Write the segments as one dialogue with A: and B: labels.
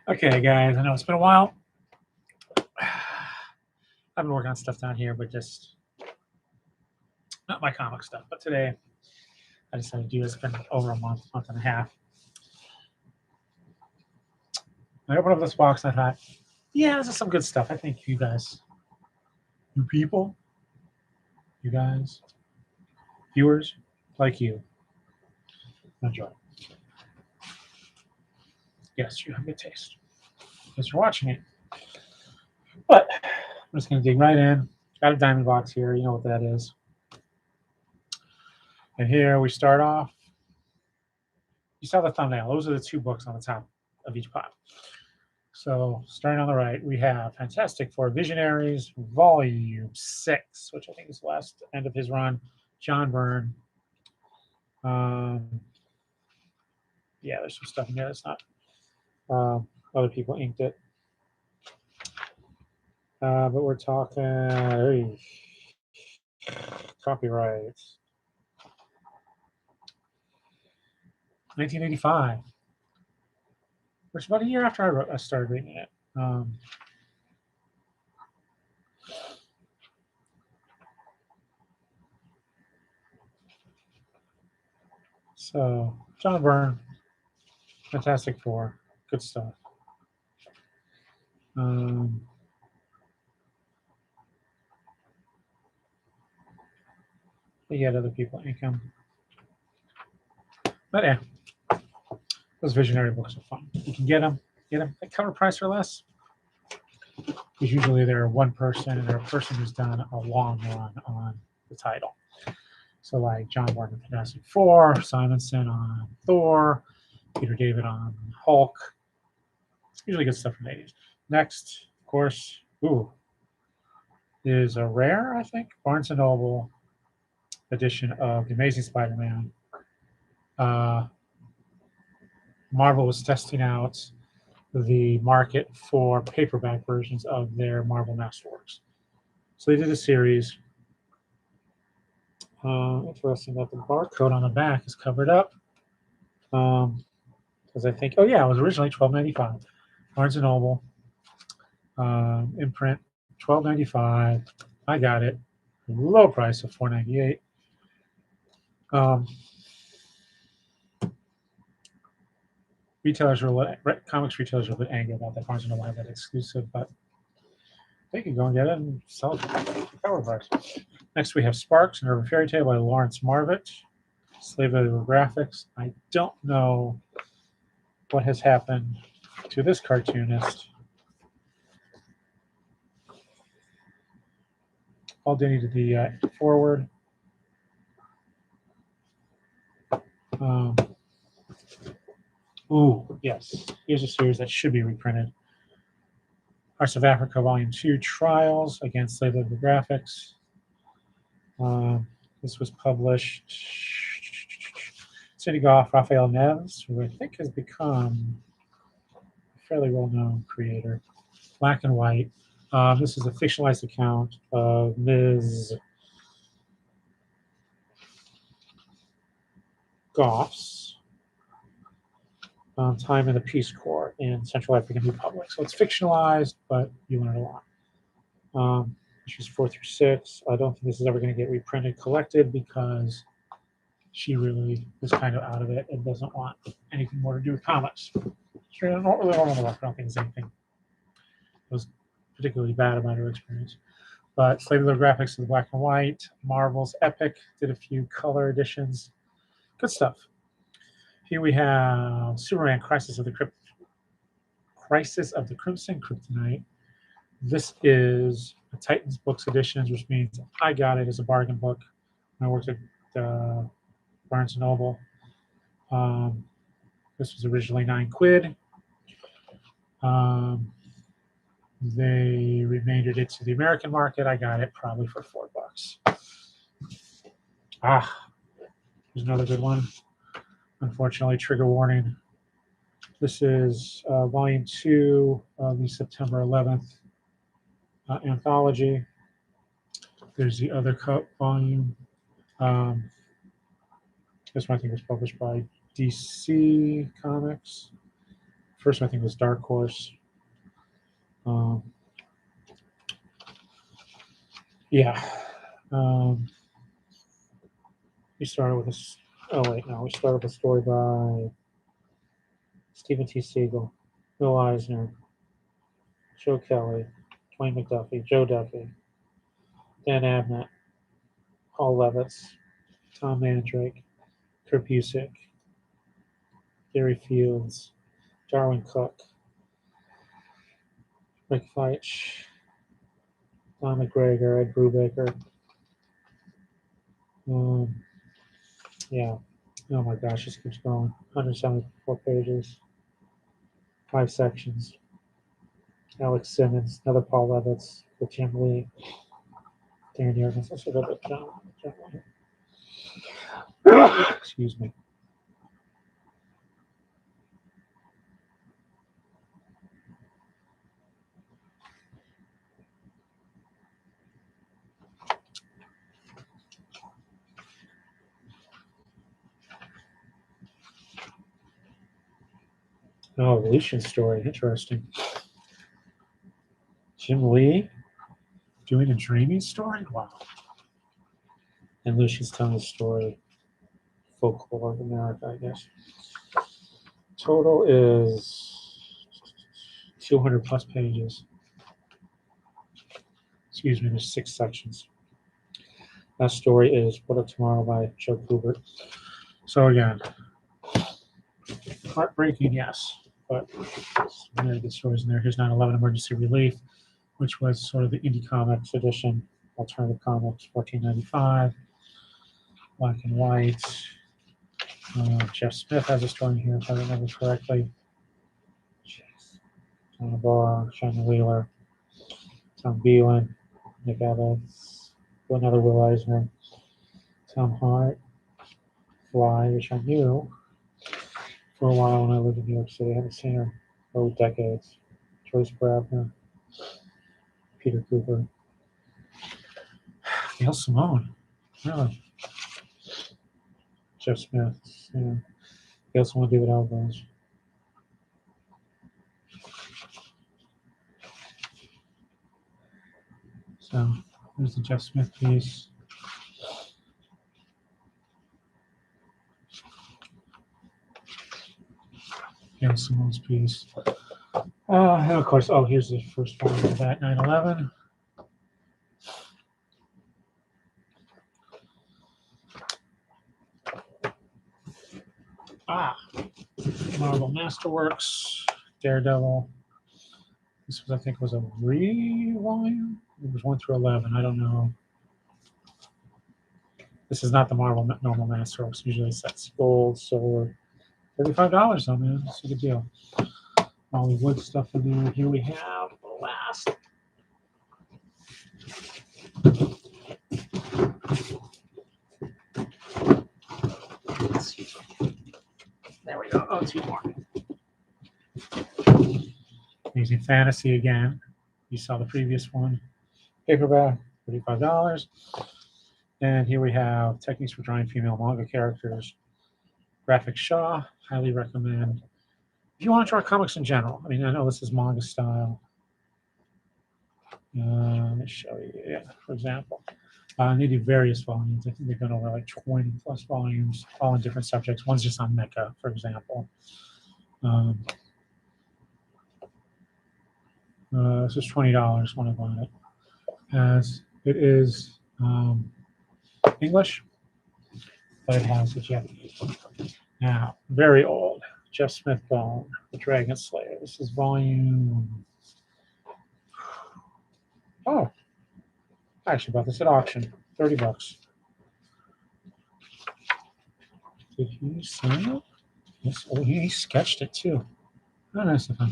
A: Okay, guys, I know it's been a while. I've been working on stuff down here, but just not my comic stuff. But today, I decided to do this. It's been over a month and a half. I opened up this box and I thought, yeah, this is some good stuff. I think you guys, you people, you guys, viewers like you, enjoy. Yes, you have good taste because you're watching it. But I'm just going to dig right in. Got a diamond box here. You know what that is. And here we start off. You saw the thumbnail. Those are the two books on the top of each pile. So starting on the right, we have Fantastic Four Visionaries, Volume 6, which I think is the last end of his run. John Byrne. Yeah, there's some stuff in there that's not. Other people inked it. But we're talking copyright. 1985. Which is about a year after I started reading it. So, John Byrne, Fantastic Four, good stuff. You had other people ink them. But yeah, those visionary books are fun. You can get them at cover price or less. Because usually they're one person and they're a person who's done a long run on the title. So like John Byrne on Fantastic Four, Simonson on Thor, Peter David on Hulk. Usually good stuff from the 80s. Next, of course, is a rare, I think, Barnes & Noble edition of The Amazing Spider-Man. Marvel was testing out the market for paperback versions of their Marvel Masterworks. So they did a series. Interesting that the barcode on the back is covered up. Because I think, it was originally $12.95. Barnes & Noble, imprint, $12.95. I got it. Low price of $4.98. Comics retailers are a bit angry about that Barnes & Noble had that exclusive, but they can go and get it and sell it for cover price. Next, we have Sparks, an Urban Fairy Tale by Lawrence Marvett. Slave of the Graphics. I don't know what has happened to this cartoonist. Paul Dini did the forward. Yes. Here's a series that should be reprinted. Hearts of Africa, Volume 2, Trials Against Slave Labor Graphics. This was published. Cindy Goff, Raphael Neves, who I think has become a fairly well-known creator. Black and White. This is a fictionalized account of Ms. Goff's time in the Peace Corps in Central African Republic. So it's fictionalized, but you learn a lot. Issues 4 through 6. I don't think this is ever going to get reprinted, collected, because she really is kind of out of it and doesn't want anything more to do with comics. She don't really want to work. I don't think there's anything that was particularly bad about her experience. But Slave Labor Graphics is black and white. Marvel's Epic did a few color editions. Good stuff. Here we have Superman Crisis of the Crimson Kryptonite. This is a Titans Books edition, which means I got it as a bargain book when I worked at Barnes & Noble. This was originally £9. They remaindered it to the American market. I got it probably for $4. Here's another good one. Unfortunately, trigger warning. This is Volume 2 of the September 11th anthology. There's the other volume. This one I think was published by DC Comics. First one I think was Dark Horse. Yeah. We started with a. Oh wait, no. We started with a story by Stephen T. Siegel, Bill Eisner, Joe Kelly, Dwayne McDuffie, Joe Duffy, Dan Abnett, Paul Levitz, Tom Mandrake, Kurt Busiek, Gary Fields, Darwin Cook, Rick Feitch, Don McGregor, Ed Brubaker. Yeah. Oh my gosh, this keeps going. 174 pages, 5 sections. Alex Simmons, another Paul Levitz, with Jim Lee, Dan Jurgens. Let's look at John. Excuse me. Oh, Lucian's story. Interesting. Jim Lee doing a dreaming story? Wow. And Lucian's telling a story. Folklore of America, I guess. Total is 200 plus pages. Excuse me, there's 6 sections. That story is What of Tomorrow by Joe Kubert. So again, heartbreaking, yes, but some really good stories in there. Here's 9/11 Emergency Relief, which was sort of the indie comics edition, alternative comics, $14.95, black and white. Jeff Smith has a story here, if I remember correctly. John Barr, China Wheeler, Tom Beelan, Nick Evans, another Will Eisner, Tom Hart, Fly, which I knew for a while when I lived in New York City. I haven't seen her for decades. Joyce Brabner, Peter Cooper, Gail Simone, really. Jeff Smith, yeah. Gail Simone, David Alvarez. So there's the Jeff Smith piece. Gail Simone's piece. And of course, here's the first one of that 9/11. Marvel Masterworks, Daredevil. This was, I think, was a volume. It was 1 through 11. I don't know. This is not the Marvel normal Masterworks. Usually it's gold, silver. $35 though, man. It's a good deal. All the wood stuff in there. Here we have the last. There we go. Oh, 2 more. Amazing Fantasy again. You saw the previous one. Paperback, $35. And here we have Techniques for Drawing Female Manga Characters. Graphic Shaw, highly recommend. If you want to draw comics in general, I mean, I know this is manga style. Let me show you. Yeah, for example, they do various volumes. I think they've done over like 20 plus volumes, all in different subjects. One's just on mecha, for example. This is $20 when I bought it. As it is English, but it has the Japanese. Now, very old. Jeff Smith Bone, The Dragon Slayer. This is volume. Oh, I actually bought this at auction. $30. Did he sign it? Yes. Oh, he sketched it too. Oh, nice of him.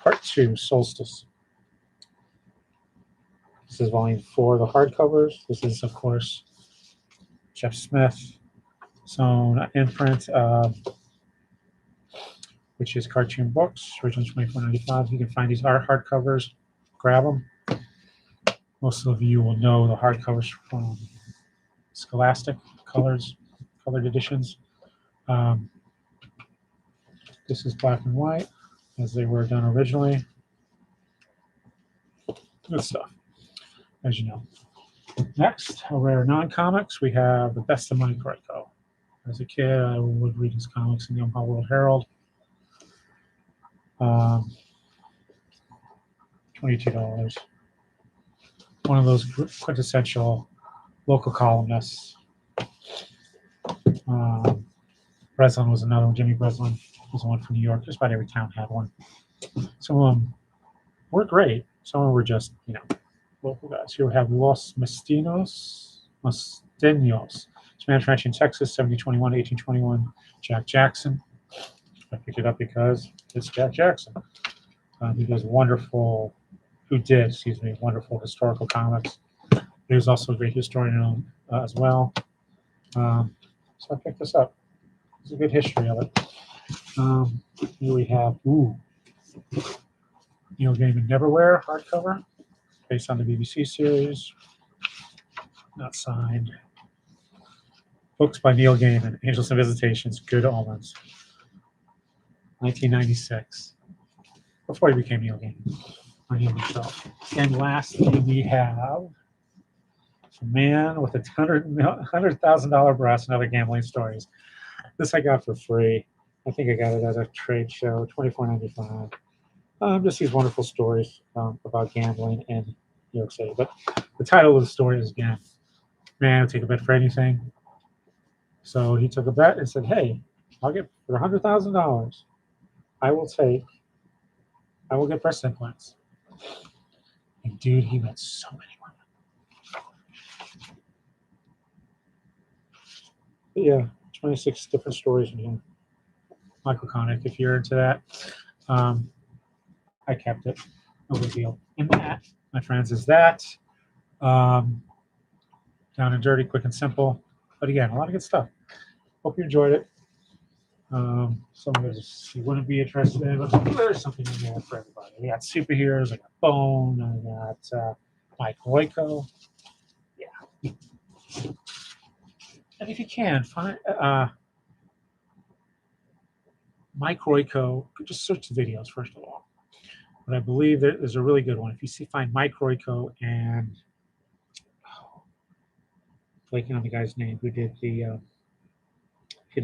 A: Part 2, Solstice. This is volume 4, the hardcovers. This is, of course, Jeff Smith. So, imprint, which is Cartoon Books, originally $24.95. You can find these hardcovers. Grab them. Most of you will know the hardcovers from Scholastic colored editions. This is black and white, as they were done originally. Good stuff, as you know. Next, rare non-comics, we have The Best of Mike Royko. As a kid, I would read his comics in the Omaha World Herald. $22. One of those quintessential local columnists. Breslin was another one. Jimmy Breslin was one from New York. Just about every town had one. Some of them were great. Some of them were just, local guys. Here we have Los Musteños. Spanish ranch in Texas, 1721 to 1821. Jack Jackson. I picked it up because it's Jack Jackson. He does wonderful historical comics. He was also a great historian as well. So I picked this up. It's a good history of it. Here we have Neil Gaiman Neverwhere hardcover, based on the BBC series. Not signed. Books by Neil Gaiman, Angels and Visitations, Good Omens. 1996. Before he became Neil Gaiman. On him himself. And lastly, we have a man with a $100,000 breast and other gambling stories. This I got for free. I think I got it at a trade show, $24.95. Just these wonderful stories about gambling in New York City. But the title of the story is, again, man would take a bet for anything. So he took a bet and said, hey, I'll get for $100,000. I will get breast implants. And dude, he met so many women. But yeah, 26 different stories in here. Michael Connick, if you're into that. I kept it. No big deal. And that, my friends, is that. Down and dirty, quick and simple. But again, a lot of good stuff. Hope you enjoyed it. Some of it you wouldn't be interested in, but there's something in there for everybody. We got superheroes, I got Bone, I got Mike Royko. Yeah. And if you can, find Mike Royko, just search the videos first of all. But I believe there's a really good one. If you find Mike Royko and blanking on the guy's name who did the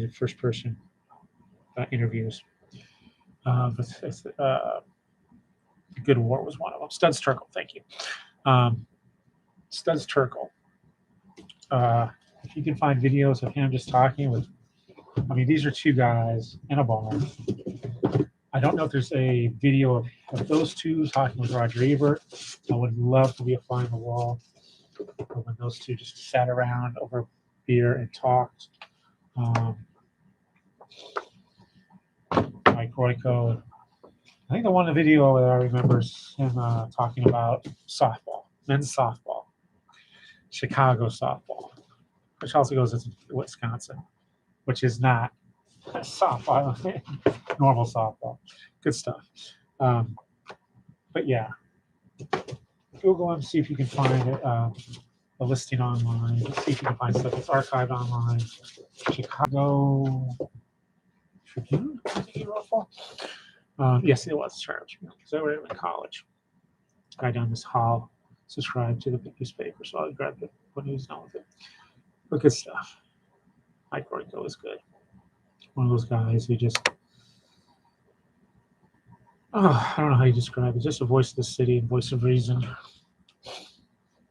A: first person interviews. Good War was one of them. Studs Terkel, thank you. Studs Terkel. If you can find videos of him just talking with, these are two guys in a bar. I don't know if there's a video of those two talking with Roger Ebert. I would love to be a fly on the wall when those two just sat around over beer and talked. Mike Royko. I think the one video that I remember is him talking about softball, men's softball, Chicago softball, which also goes into Wisconsin, which is not softball, normal softball. Good stuff. But yeah, Google him, see if you can find it, a listing online, see if you can find stuff that's archived online. Chicago Tribune, I think he wrote for. Yes, it was Charles, because I read it in college. Guy down this hall subscribed to the newspaper, so I grabbed it when he was done with it. But good stuff. Mike Royko is good. One of those guys who just, I don't know how you describe it, just a voice of the city and voice of reason.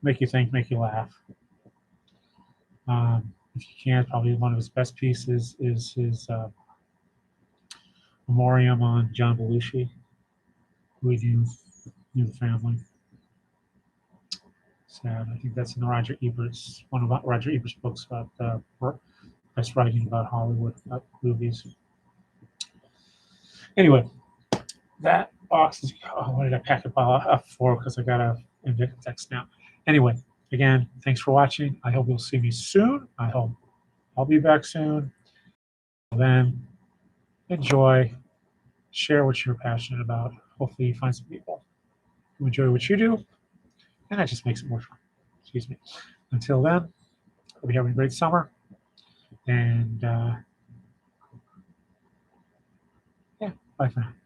A: Make you think, make you laugh. If you can, probably one of his best pieces is his memoriam on John Belushi, who he knew the family. Sad. I think that's in Roger Ebert's, one of Roger Ebert's books about best writing about Hollywood, about movies. Anyway, that box is, why did I pack it up for? Because I got a text now. Anyway, again, thanks for watching. I hope you'll see me soon. I hope I'll be back soon. Then enjoy, share what you're passionate about. Hopefully you find some people who enjoy what you do, and that just makes it more fun. Excuse me. Until then, hope you're having a great summer. And yeah, Bye for now.